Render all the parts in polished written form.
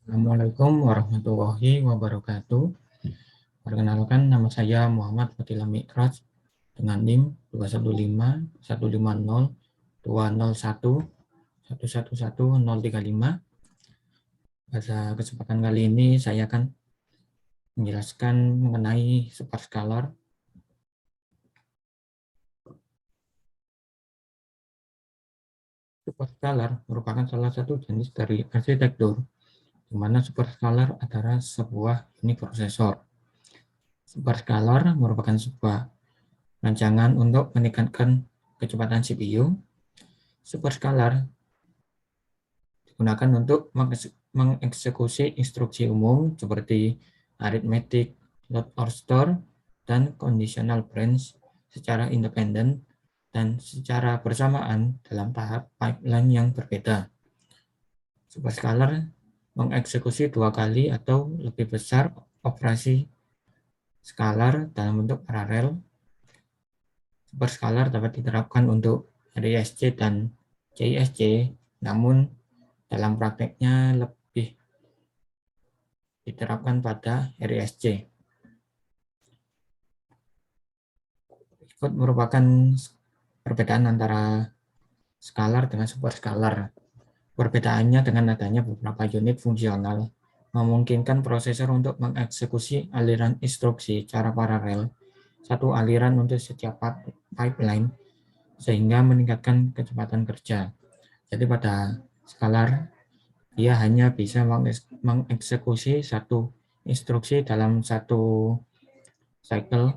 Assalamualaikum warahmatullahi wabarakatuh. Perkenalkan, nama saya Muhammad Fatila Mikraj dengan NIM 215 150 201 111 035. Pada kesempatan kali ini saya akan menjelaskan mengenai superscalar. Superscalar merupakan salah satu jenis dari arsitektur, di mana superscalar adalah sebuah unit prosesor. Superscalar merupakan sebuah rancangan untuk meningkatkan kecepatan CPU. Superscalar digunakan untuk mengeksekusi instruksi umum seperti arithmetic, load or store, dan conditional branch secara independen dan secara bersamaan dalam tahap pipeline yang berbeda. Superscalar mengeksekusi 2 kali atau lebih besar operasi skalar dalam bentuk paralel. Superscalar dapat diterapkan untuk RISC dan CISC, namun dalam prakteknya lebih diterapkan pada RISC. Berikut merupakan perbedaan antara skalar dengan superskalar. Perbedaannya dengan adanya beberapa unit fungsional memungkinkan prosesor untuk mengeksekusi aliran instruksi secara paralel, satu aliran untuk setiap pipeline, sehingga meningkatkan kecepatan kerja. Jadi pada skalar, dia hanya bisa mengeksekusi satu instruksi dalam satu cycle,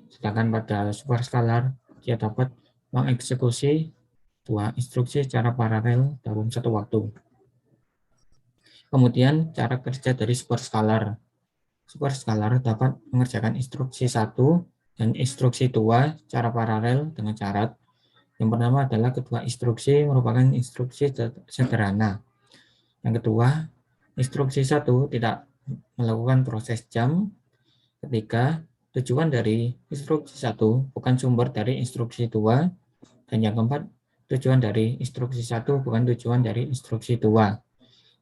sedangkan pada superscalar dia dapat mengeksekusi 2 instruksi secara paralel dalam satu waktu. Kemudian cara kerja dari superscalar. Superscalar dapat mengerjakan instruksi 1 dan instruksi 2 secara paralel dengan syarat. Yang pertama adalah kedua instruksi merupakan instruksi sederhana. Yang kedua, instruksi 1 tidak melakukan proses jam. Ketiga, tujuan dari instruksi 1 bukan sumber dari instruksi 2. Dan yang keempat, tujuan dari instruksi 1 bukan tujuan dari instruksi 2.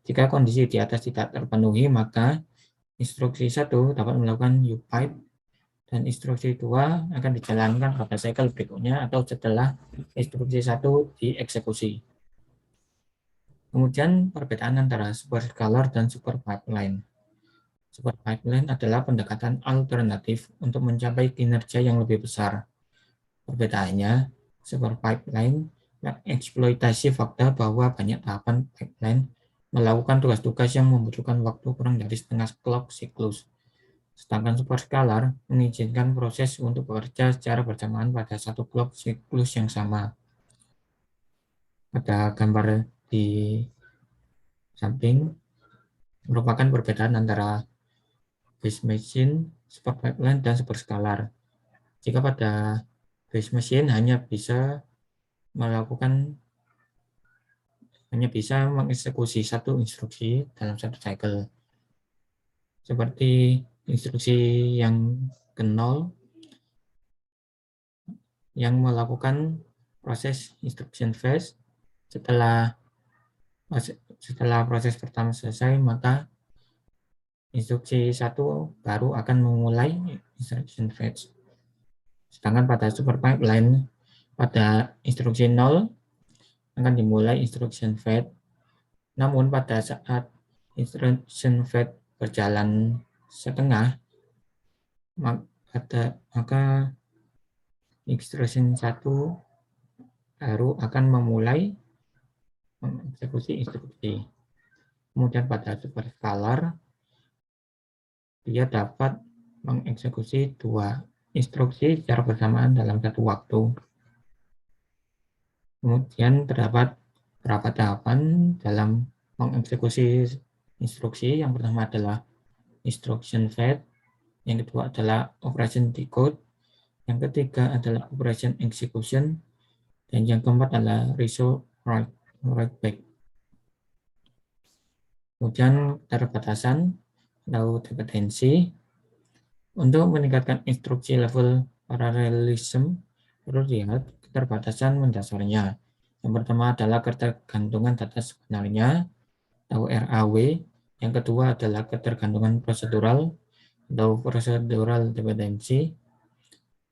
Jika kondisi di atas tidak terpenuhi, maka instruksi 1 dapat melakukan U-pipe dan instruksi 2 akan dijalankan pada cycle berikutnya atau setelah instruksi 1 dieksekusi. Kemudian perbedaan antara superscalar dan super pipeline. Super pipeline adalah pendekatan alternatif untuk mencapai kinerja yang lebih besar. Perbedaannya, super pipeline mengeksploitasi fakta bahwa banyak tahapan pipeline melakukan tugas-tugas yang membutuhkan waktu kurang dari setengah clock siklus. Sedangkan superscalar mengizinkan proses untuk bekerja secara bersamaan pada satu clock siklus yang sama. Pada gambar di samping merupakan perbedaan antara base machine, super pipeline, dan superscalar. Jika pada base machine hanya bisa mengeksekusi satu instruksi dalam satu cycle. Seperti instruksi yang ke-0 yang melakukan proses instruction phase. Setelah proses pertama selesai, maka instruksi 1 baru akan memulai instruction phase. Sedangkan pada super pipeline, pada instruksi 0 akan dimulai instruction phase. Namun pada saat instruction phase berjalan setengah, maka instruction 1 baru akan memulai mengeksekusi instruksi. Kemudian pada superscalar, dia dapat mengeksekusi 2 instruksi secara bersamaan dalam satu waktu. Kemudian terdapat beberapa tahapan dalam mengeksekusi instruksi. Yang pertama adalah instruction fetch, yang kedua adalah operation decode, yang ketiga adalah operation execution, dan yang keempat adalah result write back. Kemudian keterbatasan atau dependensi. Untuk meningkatkan instruksi level parallelism, perlu dilihat keterbatasan mendasarnya. Yang pertama adalah ketergantungan data sebenarnya atau RAW. Yang kedua adalah ketergantungan prosedural atau procedural dependency.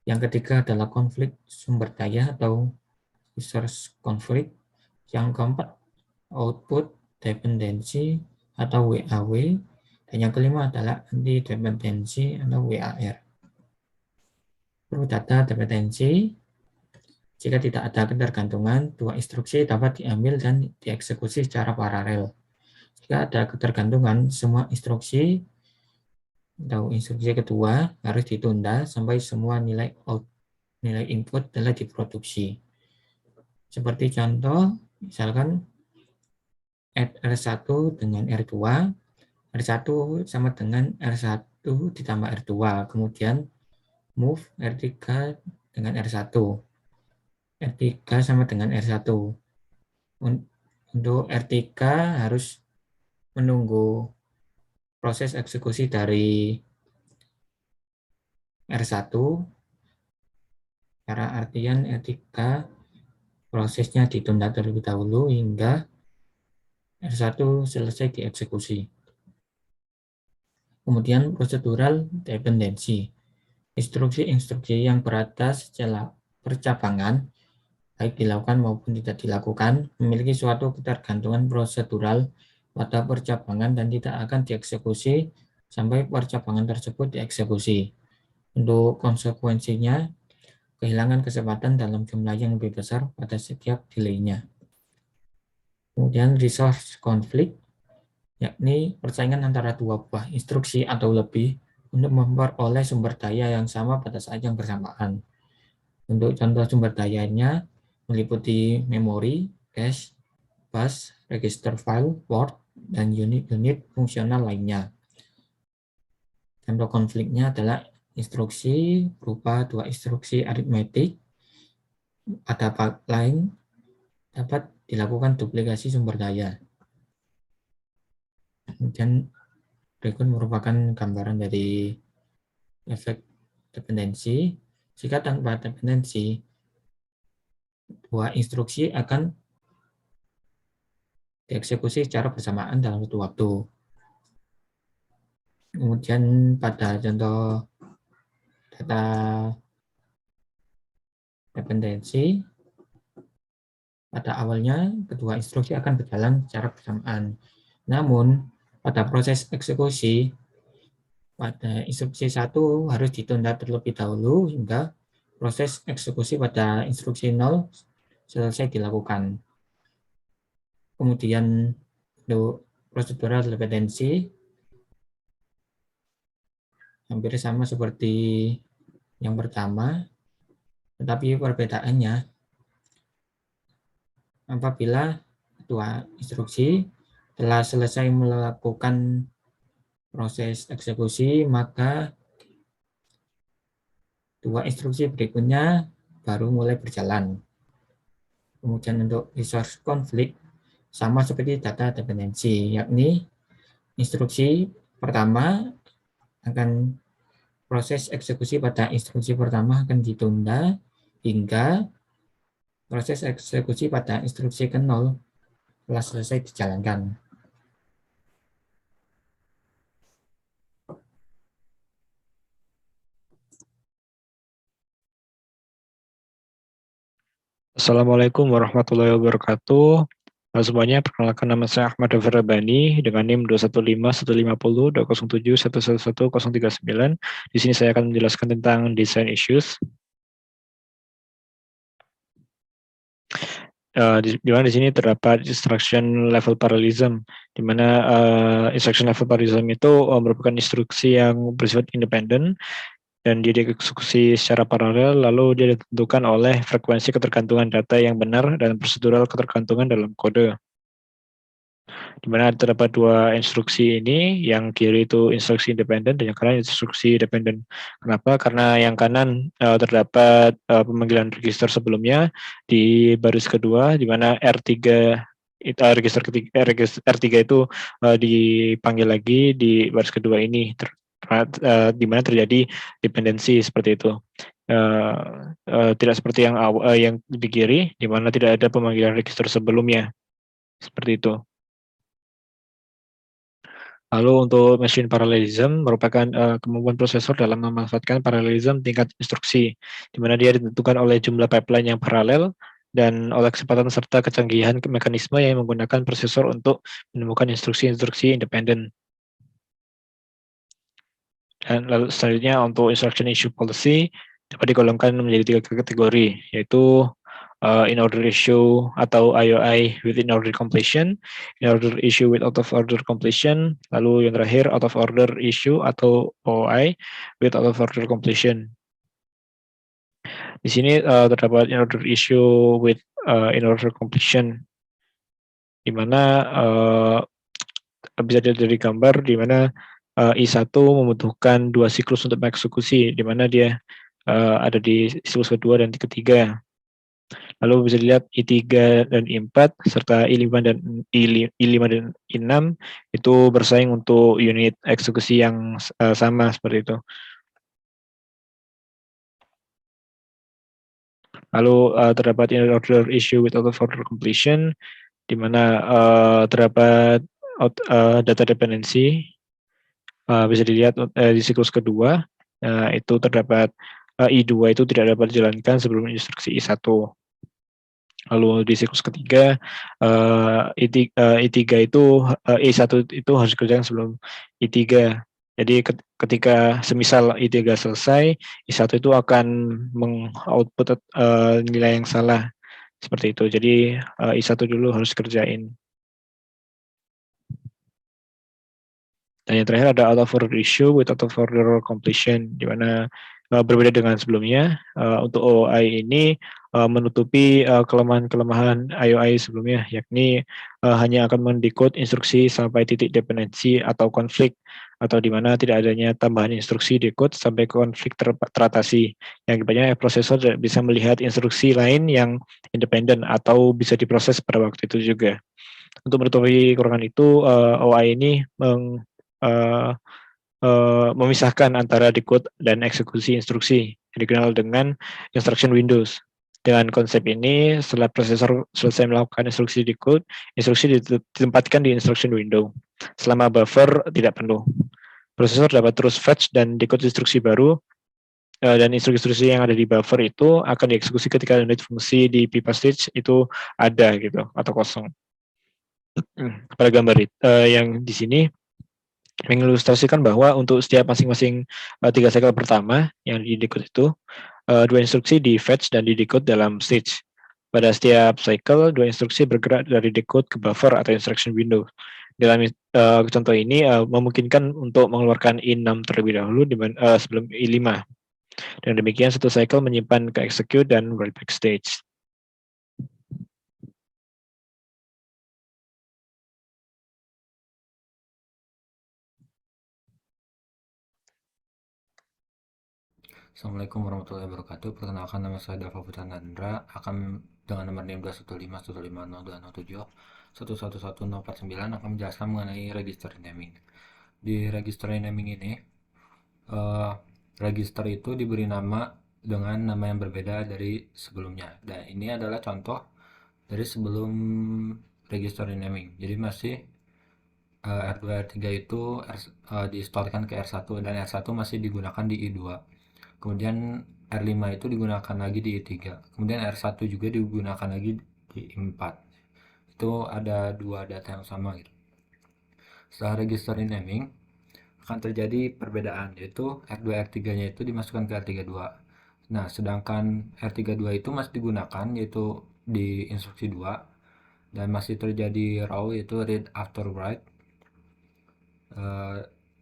Yang ketiga adalah konflik sumber daya atau resource conflict. Yang keempat, output dependency atau WAW. Dan yang kelima adalah anti dependency atau WAR. Perlu data dependency. Jika tidak ada ketergantungan, dua instruksi dapat diambil dan dieksekusi secara paralel. Jika ada ketergantungan, semua instruksi atau instruksi kedua harus ditunda sampai semua nilai input telah diproduksi. Seperti contoh, misalkan add R1 dengan R2, R1 sama dengan R1 ditambah R2, kemudian move R3 dengan R1, R3 sama dengan R1. Untuk R3 harus menunggu proses eksekusi dari R1, cara artian R3 prosesnya ditunda terlebih dahulu hingga R1 selesai dieksekusi. Kemudian procedural dependency. Instruksi-instruksi yang beratas secara percabangan, baik dilakukan maupun tidak dilakukan, memiliki suatu ketergantungan prosedural pada percabangan dan tidak akan dieksekusi sampai percabangan tersebut dieksekusi. Untuk konsekuensinya, kehilangan kesempatan dalam jumlah yang lebih besar pada setiap delay-nya. Kemudian resource conflict, yakni persaingan antara dua buah instruksi atau lebih untuk memperoleh sumber daya yang sama pada saat yang bersamaan. Untuk contoh sumber dayanya meliputi memori, cache, bus, register file, port, dan unit-unit fungsional lainnya. Contoh konfliknya adalah instruksi berupa dua instruksi aritmetik pada pipeline dapat dilakukan duplikasi sumber daya. Kemudian berikut merupakan gambaran dari efek dependensi. Jika tanpa dependensi, dua instruksi akan dieksekusi secara bersamaan dalam satu waktu. Kemudian pada contoh data dependensi, pada awalnya kedua instruksi akan berjalan secara bersamaan. Namun, pada proses eksekusi, pada instruksi 1 harus ditunda terlebih dahulu hingga proses eksekusi pada instruksi 0 selesai dilakukan. Kemudian untuk procedural dependency hampir sama seperti yang pertama, tetapi perbedaannya apabila kedua instruksi telah selesai melakukan proses eksekusi, maka dua instruksi berikutnya baru mulai berjalan. Kemudian untuk resource conflict sama seperti data dependency, yakni instruksi pertama akan proses eksekusi pada instruksi pertama akan ditunda hingga proses eksekusi pada instruksi ke-0 telah selesai dijalankan. Assalamualaikum warahmatullahi wabarakatuh. Semuanya, perkenalkan nama saya Ahmad Dhafir Rabbani dengan NIM 215-150-207-111-039. Di sini saya akan menjelaskan tentang design issues. Di mana di sini terdapat instruction level parallelism, di mana instruction level parallelism itu merupakan instruksi yang bersifat independen dan dia dieksekusi secara paralel, lalu dia ditentukan oleh frekuensi ketergantungan data yang benar dan prosedural ketergantungan dalam kode. Di mana terdapat dua instruksi ini, yang kiri itu instruksi independen dan yang kanan instruksi dependen. Kenapa? Karena yang kanan terdapat pemanggilan register sebelumnya di baris kedua, di mana R3 register ketiga, R3 itu dipanggil lagi di baris kedua ini, di mana terjadi dependensi seperti itu. Tidak seperti yang di kiri, di mana tidak ada pemanggilan register sebelumnya, seperti itu. Lalu untuk machine parallelism merupakan kemampuan prosesor dalam memanfaatkan parallelism tingkat instruksi, di mana dia ditentukan oleh jumlah pipeline yang paralel dan oleh kecepatan serta kecanggihan mekanisme yang menggunakan prosesor untuk menemukan instruksi-instruksi independen. Dan lalu selanjutnya untuk instruction issue policy dapat digolongkan menjadi 3 kategori, yaitu in order issue atau IOI with in order completion, in order issue with out of order completion, lalu yang terakhir out of order issue atau OI with out of order completion. Di sini terdapat in order issue with in order completion, di mana bisa dilihat dari gambar di mana I1 membutuhkan 2 siklus untuk mengeksekusi, di mana dia ada di siklus kedua dan ketiga. Lalu bisa dilihat I3 dan I4 serta I5 dan I5 dan I6 itu bersaing untuk unit eksekusi yang sama seperti itu. Lalu terdapat in order issue with out of order completion, di mana terdapat data dependency, bisa dilihat di siklus kedua, itu terdapat I2 itu tidak dapat dijalankan sebelum instruksi I1. Lalu di siklus ketiga, I3 itu I1 itu harus dikerjakan sebelum I3. Jadi ketika semisal I3 selesai, I1 itu akan mengoutput nilai yang salah seperti itu. Jadi I1 dulu harus kerjain. Dan yang terakhir ada out of order issue with out of order completion, di mana berbeda dengan sebelumnya. Untuk OI ini menutupi kelemahan-kelemahan IOI sebelumnya, yakni hanya akan mendekode instruksi sampai titik dependensi atau konflik, atau di mana tidak adanya tambahan instruksi decode sampai konflik teratasi. Yang banyak prosesor bisa melihat instruksi lain yang independen atau bisa diproses pada waktu itu juga. Untuk menutupi kekurangan itu, OI ini memisahkan antara decode dan eksekusi instruksi yang dikenal dengan instruction windows. Dengan konsep ini, setelah prosesor selesai melakukan instruksi decode, instruksi ditempatkan di instruction window selama buffer tidak penuh. Prosesor dapat terus fetch dan decode instruksi baru, dan instruksi-instruksi yang ada di buffer itu akan dieksekusi ketika unit fungsi di pipa stage itu ada gitu atau kosong. Pada gambar yang di sini mengilustrasikan bahwa untuk setiap masing-masing 3 cycle pertama yang di decode itu, 2 instruksi di fetch dan di decode dalam stage. Pada setiap cycle, 2 instruksi bergerak dari decode ke buffer atau instruction window. Dalam contoh ini memungkinkan untuk mengeluarkan I6 terlebih dahulu sebelum I5. Dan demikian satu cycle menyimpan ke execute dan rollback stage. Assalamualaikum warahmatullahi wabarakatuh. Perkenalkan, nama saya Dava Putra Nandra, akan dengan nomor NIM 215-150-207-111049 akan menjelaskan mengenai register naming. Di register naming ini, register itu diberi nama dengan nama yang berbeda dari sebelumnya. Dan ini adalah contoh dari sebelum register naming. Jadi masih R2 R3 itu distorkan ke R1 dan R1 masih digunakan di I2. Kemudian R5 itu digunakan lagi di I3. Kemudian R1 juga digunakan lagi di I4. Itu ada 2 data yang sama gitu. Setelah register naming akan terjadi perbedaan, yaitu R2 R3-nya itu dimasukkan ke R32. Nah, sedangkan R32 itu masih digunakan yaitu di instruksi 2 dan masih terjadi row yaitu read after write.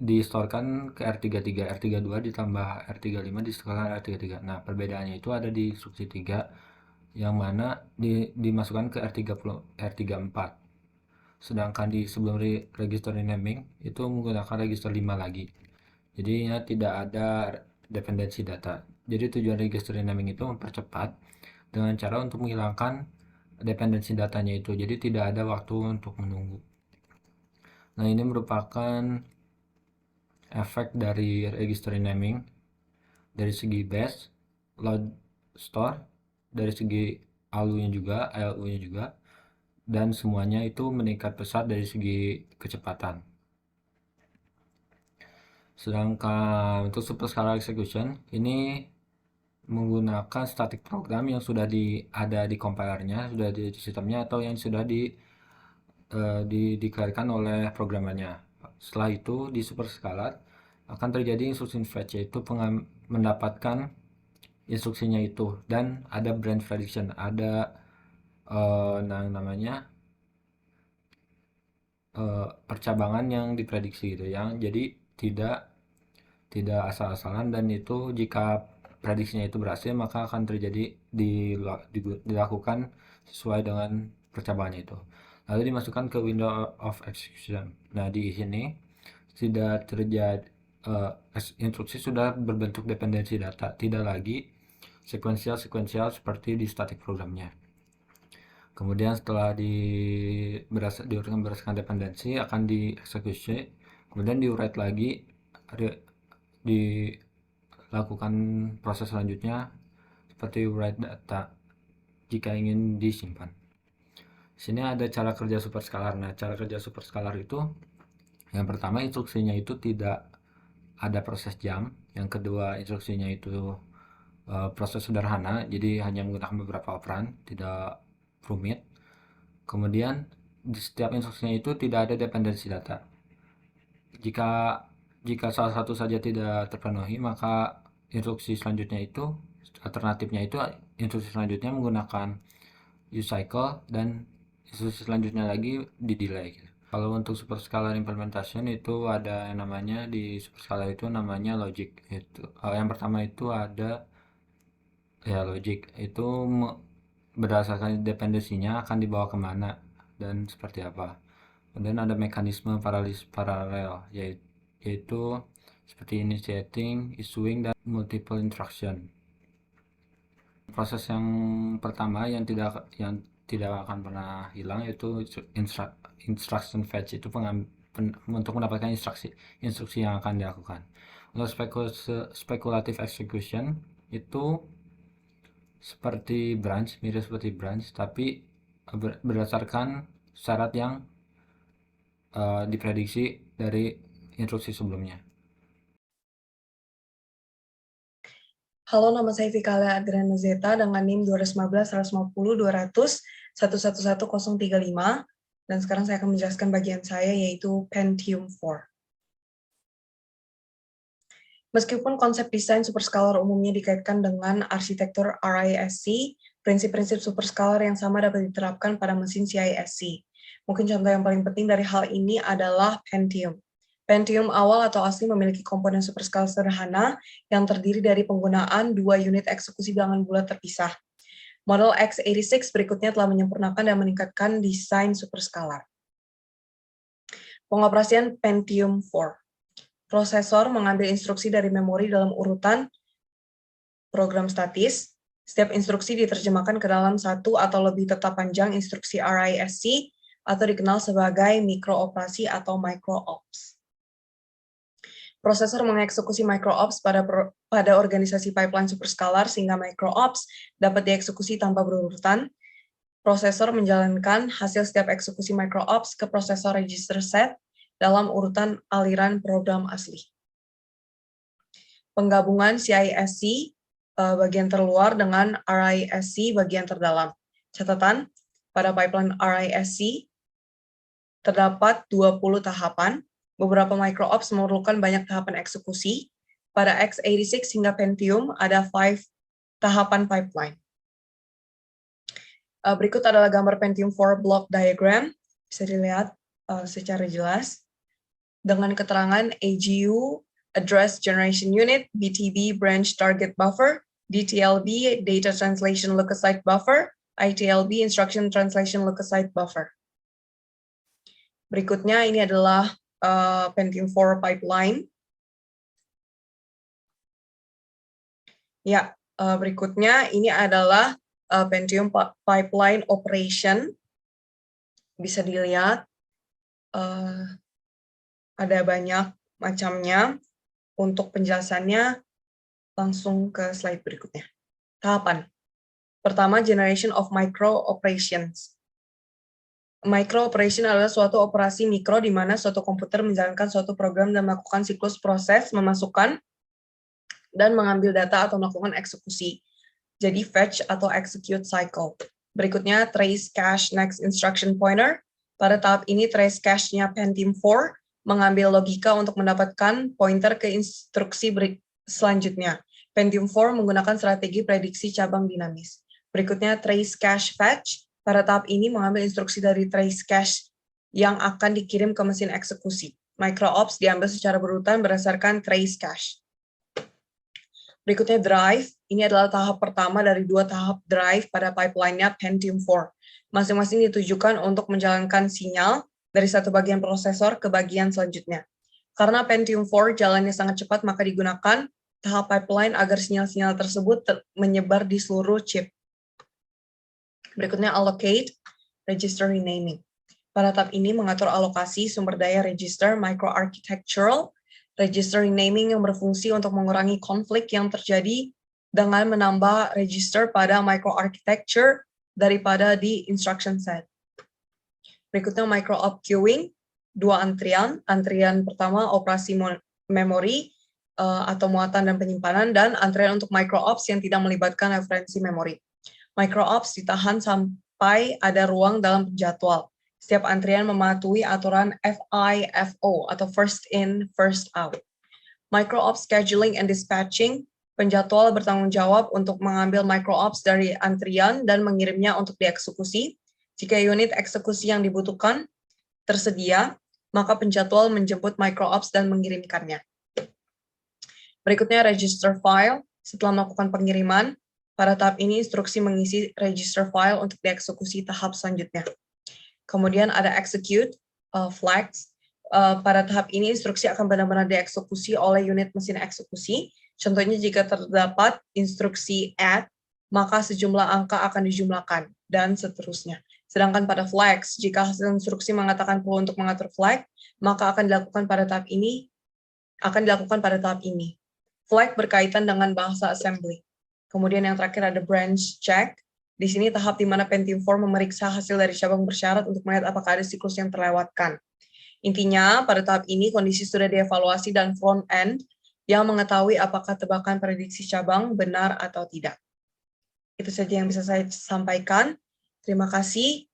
Distorkan ke R33, R32 ditambah R35 distorkan R33. Nah, perbedaannya itu ada di instruksi 3 yang mana dimasukkan ke R34. Sedangkan di sebelum register naming itu menggunakan register 5 lagi. Jadi tidak ada dependensi data. Jadi tujuan register naming itu mempercepat dengan cara untuk menghilangkan dependensi datanya itu. Jadi tidak ada waktu untuk menunggu. Nah, ini merupakan efek dari register naming dari segi base, load store, dari segi ALU-nya juga, ALU-nya juga, dan semuanya itu meningkat pesat dari segi kecepatan. Sedangkan untuk superscalar execution ini menggunakan static program yang sudah ada di compilernya, sudah di sistemnya, atau yang sudah dikeluarkan oleh programmernya. Setelah itu di superscalar akan terjadi instruction fetch, yaitu mendapatkan instruksinya itu, dan ada branch prediction, ada namanya percabangan yang diprediksi gitu ya. Jadi tidak tidak asal-asalan, dan itu jika prediksinya itu berhasil maka akan terjadi dilakukan sesuai dengan percabangannya itu. Lalu dimasukkan ke window of execution. Nah, di sini tidak terjadi instruksi sudah berbentuk dependensi data, tidak lagi sekuensial seperti di static programnya. Kemudian setelah diurutkan berdasarkan dependensi akan dieksekusi, kemudian diurai lagi, dilakukan proses selanjutnya seperti write data jika ingin disimpan. Sini ada cara kerja superscalar. Nah, cara kerja superscalar itu yang pertama instruksinya itu tidak ada proses jam, yang kedua instruksinya itu proses sederhana, jadi hanya menggunakan beberapa operan, tidak rumit. Kemudian di setiap instruksinya itu tidak ada dependensi data. Jika jika salah satu saja tidak terpenuhi, maka instruksi selanjutnya itu alternatifnya itu instruksi selanjutnya menggunakan use cycle, dan instruksi selanjutnya lagi di delay gitu. Kalau untuk superscalar implementation itu ada yang namanya di superscalar itu namanya logic. Itu yang pertama itu ada ya logic, itu berdasarkan dependensinya akan dibawa kemana dan seperti apa. Kemudian ada mekanisme paralel, yaitu seperti initiating, issuing, dan multiple instruction. Proses yang pertama yang tidak akan pernah hilang yaitu instruction fetch, itu untuk mendapatkan instruksi yang akan dilakukan. Untuk speculative execution itu mirip seperti branch, tapi berdasarkan syarat yang diprediksi dari instruksi sebelumnya. Halo, nama saya Vikalia Adriana Zeta dengan NIM 215-150-200-111-1035, dan sekarang saya akan menjelaskan bagian saya, yaitu Pentium 4. Meskipun konsep desain superscalar umumnya dikaitkan dengan arsitektur RISC, prinsip-prinsip superscalar yang sama dapat diterapkan pada mesin CISC. Mungkin contoh yang paling penting dari hal ini adalah Pentium. Pentium awal atau asli memiliki komponen superscalar sederhana yang terdiri dari penggunaan 2 unit eksekusi bilangan bulat terpisah. Model x86 berikutnya telah menyempurnakan dan meningkatkan desain superscalar. Pengoperasian Pentium 4. Prosesor mengambil instruksi dari memori dalam urutan program statis. Setiap instruksi diterjemahkan ke dalam satu atau lebih tetap panjang instruksi RISC atau dikenal sebagai mikrooperasi atau microops. Prosesor mengeksekusi microops pada organisasi pipeline superscalar sehingga microops dapat dieksekusi tanpa berurutan. Prosesor menjalankan hasil setiap eksekusi microops ke prosesor register set dalam urutan aliran program asli. Penggabungan CISC bagian terluar dengan RISC bagian terdalam. Catatan, pada pipeline RISC terdapat 20 tahapan. Beberapa microops memerlukan banyak tahapan eksekusi. Pada x86 hingga Pentium ada 5 tahapan pipeline. Berikut adalah gambar Pentium 4 block diagram. Bisa dilihat secara jelas. Dengan keterangan AGU, Address Generation Unit, BTB Branch Target Buffer, DTLB Data Translation Leukocyte Buffer, ITLB Instruction Translation Leukocyte Buffer. Berikutnya ini adalah Pentium 4 pipeline. Ya, berikutnya ini adalah Pentium pipeline operation. Bisa dilihat ada banyak macamnya. Untuk penjelasannya langsung ke slide berikutnya. Tahapan pertama, generation of micro operations. Micro operation adalah suatu operasi mikro di mana suatu komputer menjalankan suatu program dan melakukan siklus proses, memasukkan dan mengambil data atau melakukan eksekusi. Jadi fetch atau execute cycle. Berikutnya trace cache next instruction pointer. Pada tahap ini trace cache-nya Pentium 4 mengambil logika untuk mendapatkan pointer ke instruksi selanjutnya. Pentium 4 menggunakan strategi prediksi cabang dinamis. Berikutnya trace cache fetch. Pada tahap ini mengambil instruksi dari trace cache yang akan dikirim ke mesin eksekusi. Micro-ops diambil secara berurutan berdasarkan trace cache. Berikutnya drive. Ini adalah tahap pertama dari 2 tahap drive pada pipeline-nya Pentium 4. Masing-masing ditujukan untuk menjalankan sinyal dari satu bagian prosesor ke bagian selanjutnya. Karena Pentium 4 jalannya sangat cepat, maka digunakan tahap pipeline agar sinyal-sinyal tersebut menyebar di seluruh chip. Berikutnya allocate, register renaming. Pada tahap ini mengatur alokasi sumber daya register microarchitectural, register renaming yang berfungsi untuk mengurangi konflik yang terjadi dengan menambah register pada microarchitecture daripada di instruction set. Berikutnya micro-op queuing, 2 antrian. Antrian pertama operasi memori atau muatan dan penyimpanan, dan antrian untuk micro-ops yang tidak melibatkan referensi memori. Micro-ops ditahan sampai ada ruang dalam penjadwal. Setiap antrian mematuhi aturan FIFO atau first in, first out. Micro-ops scheduling and dispatching, penjadwal bertanggung jawab untuk mengambil micro-ops dari antrian dan mengirimnya untuk dieksekusi. Jika unit eksekusi yang dibutuhkan tersedia, maka penjadwal menjemput micro-ops dan mengirimkannya. Berikutnya register file. Setelah melakukan pengiriman, pada tahap ini instruksi mengisi register file untuk dieksekusi tahap selanjutnya. Kemudian ada execute, flags. Pada tahap ini instruksi akan benar-benar dieksekusi oleh unit mesin eksekusi. Contohnya jika terdapat instruksi add, maka sejumlah angka akan dijumlahkan, dan seterusnya. Sedangkan pada flags, jika hasil instruksi mengatakan perlu untuk mengatur flag, maka akan dilakukan pada tahap ini. Flag berkaitan dengan bahasa assembly. Kemudian yang terakhir ada branch check. Di sini tahap di mana Pentium 4 memeriksa hasil dari cabang bersyarat untuk melihat apakah ada siklus yang terlewatkan. Intinya, pada tahap ini kondisi sudah dievaluasi dan front end yang mengetahui apakah tebakan prediksi cabang benar atau tidak. Itu saja yang bisa saya sampaikan. Terima kasih.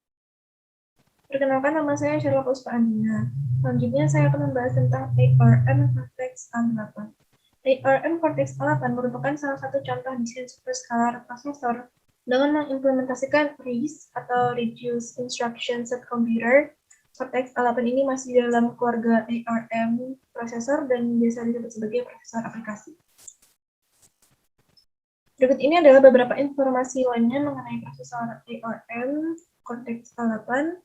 Perkenalkan, nama saya Sherla Puspa Andina. Selanjutnya saya akan membahas tentang ARM Cortex A8. ARM Cortex A8 merupakan salah satu contoh desain superscalar prosesor dengan mengimplementasikan RISC atau Reduced Instruction Set Computer. Cortex A8 ini masih dalam keluarga ARM prosesor dan biasa disebut sebagai prosesor aplikasi. Berikut ini adalah beberapa informasi lainnya mengenai prosesor ARM Cortex A8,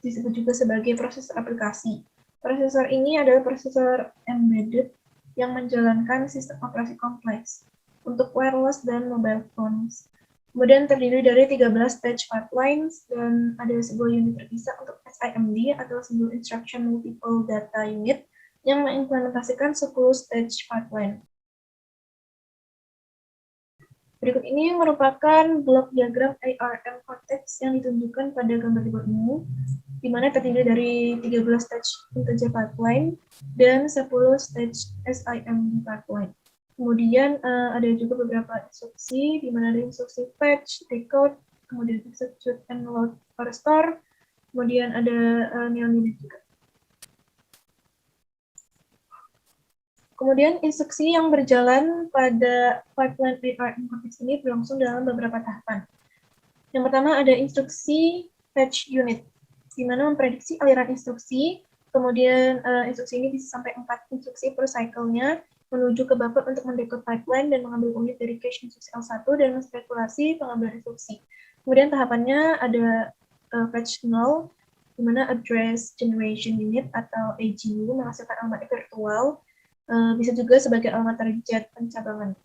disebut juga sebagai prosesor aplikasi. Prosesor ini adalah prosesor embedded yang menjalankan sistem operasi kompleks untuk wireless dan mobile phones. Kemudian terdiri dari 13 stage pipelines dan ada sebuah unit terpisah untuk SIMD atau Single Instruction Multiple Data Unit yang mengimplementasikan 10 stage pipeline. Berikut ini merupakan blok diagram ARM Cortex yang ditunjukkan pada gambar di bawah ini, di mana terdiri dari 13 stage integer pipeline dan 10 stage SIMD pipeline. Kemudian ada juga beberapa instruksi, di mana ada instruksi fetch, decode, kemudian execute and load or store, kemudian ada nilai-nilai juga. Kemudian instruksi yang berjalan pada pipeline ARM Cortex ini berlangsung dalam beberapa tahapan. Yang pertama ada instruksi fetch unit, di mana memprediksi aliran instruksi, kemudian instruksi ini bisa sampai 4 instruksi per cycle-nya, menuju ke buffer untuk mendekode pipeline dan mengambil unit dari cache instruksi L1 dan menspekulasi pengambilan instruksi. Kemudian tahapannya ada fetch null, di mana address generation unit atau AGU menghasilkan alamat virtual, bisa juga sebagai alamat target pencabangan.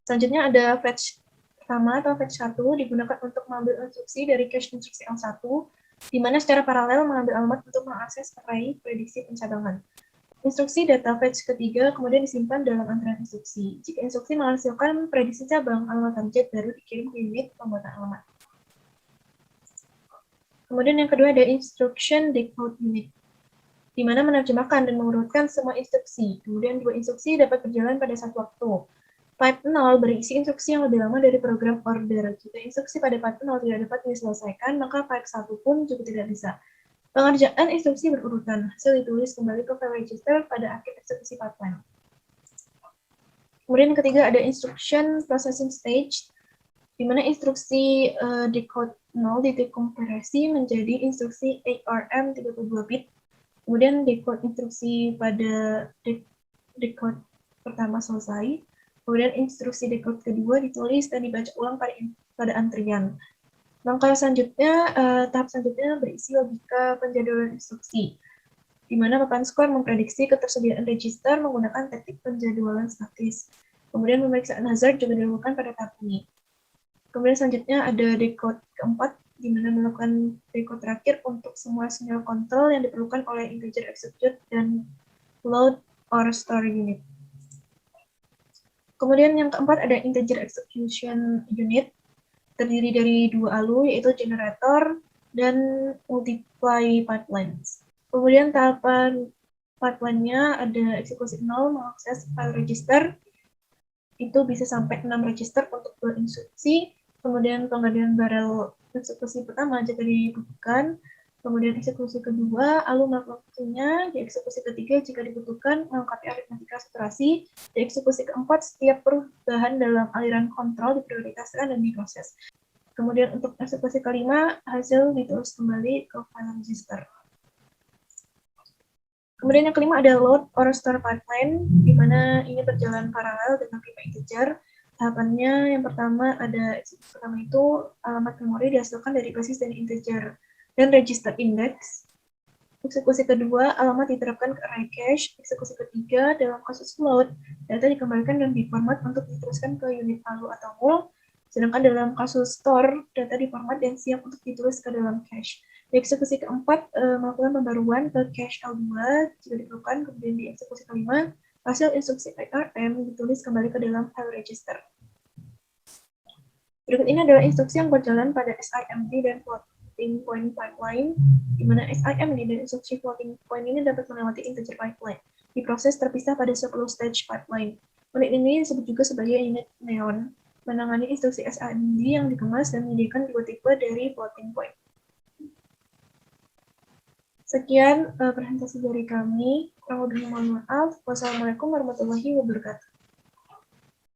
Selanjutnya ada fetch pertama atau fetch 1 digunakan untuk mengambil instruksi dari cache instruksi L1, di mana secara paralel mengambil alamat untuk mengakses array prediksi pencabangan. Instruksi data fetch ketiga kemudian disimpan dalam antrian instruksi. Jika instruksi menghasilkan prediksi cabang, alamat target baru dikirim ke unit pembuatan alamat. Kemudian yang kedua ada instruction decode unit, di mana menerjemahkan dan mengurutkan semua instruksi. Kemudian dua instruksi dapat berjalan pada satu waktu. Pipe 0 berisi instruksi yang lebih lama dari program order. Jika instruksi pada pipe 0 tidak dapat diselesaikan, maka pipe 1 pun juga tidak bisa. Pengerjaan instruksi berurutan, hasil ditulis kembali ke file register pada akhir eksekusi pipeline. Kemudian yang ketiga ada instruction processing stage, di mana instruksi decode 0 didekompresi menjadi instruksi ARM 32 bit. Kemudian decode instruksi pada decode pertama selesai. Kemudian instruksi decode kedua ditulis dan dibaca ulang pada antrian. Langkah selanjutnya, tahap selanjutnya berisi logika penjadwalan instruksi, di mana papan skor memprediksi ketersediaan register menggunakan teknik penjadwalan statis. Kemudian pemeriksaan hazard juga dilakukan pada tahap ini. Kemudian selanjutnya ada decode keempat, di mana melakukan decode terakhir untuk semua sinyal kontrol yang diperlukan oleh integer execute dan load or store unit. Kemudian yang keempat ada integer execution unit, terdiri dari dua ALU, yaitu generator dan multiply pipelines. Kemudian tahapan pipeline-nya ada eksekusi 0 mengakses file register, itu bisa sampai 6 register untuk 2 instruksi. Kemudian penggalian barel eksekusi pertama jika dibutuhkan. Kemudian eksekusi kedua, ALU melakukan waktunya. Di eksekusi ketiga jika dibutuhkan melengkapi aritmatika saturasi. Di eksekusi keempat, setiap perubahan dalam aliran kontrol diprioritaskan dan diproses. Kemudian untuk eksekusi kelima, hasil ditulis kembali ke file register. Kemudian yang kelima ada load or store pipeline, di mana ini berjalan paralel dengan pipa integer. Tahapannya yang pertama ada eksekusi pertama itu alamat memori dihasilkan dari basis dan integer dan register index. Eksekusi kedua, alamat diterapkan ke array cache. Eksekusi ketiga, dalam kasus load, data dikembalikan dan diformat untuk diteruskan ke unit ALU atau mul. Sedangkan dalam kasus store, data diformat dan siap untuk ditulis ke dalam cache. Di eksekusi keempat, melakukan pembaruan ke cache L2 jika diperlukan. Kemudian di eksekusi kelima, hasil instruksi ARM ditulis kembali ke dalam file register. Berikut ini adalah instruksi yang berjalan pada SIMD dan floating point pipeline, di mana SIMD dan instruksi floating point ini dapat melewati integer pipeline. Diproses terpisah pada 10 stage pipeline. Unit ini disebut juga sebagai unit neon, menangani instruksi SIMD yang dikemas dan menyediakan dua tipe dari floating point. Sekian presentasi dari kami. Kurang lebihnya mohon maaf. Wassalamualaikum warahmatullahi wabarakatuh.